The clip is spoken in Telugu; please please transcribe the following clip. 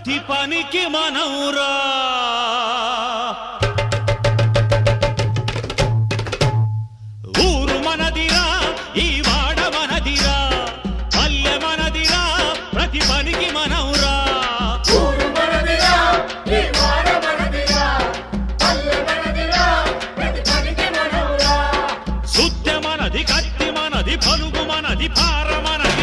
ప్రతి పనికి మనవురా ఊరు మనదిరా ఈ వాడ మనదిరా పల్లె మనదిరా ప్రతి పనికి మనవురా ఊరు మనదిరా ఈ వాడ మనదిరా పల్లె మనదిరా ప్రతి పనికి మనవురా సుత్తె మనది కత్తి మనది పలుగు మనది పార మనది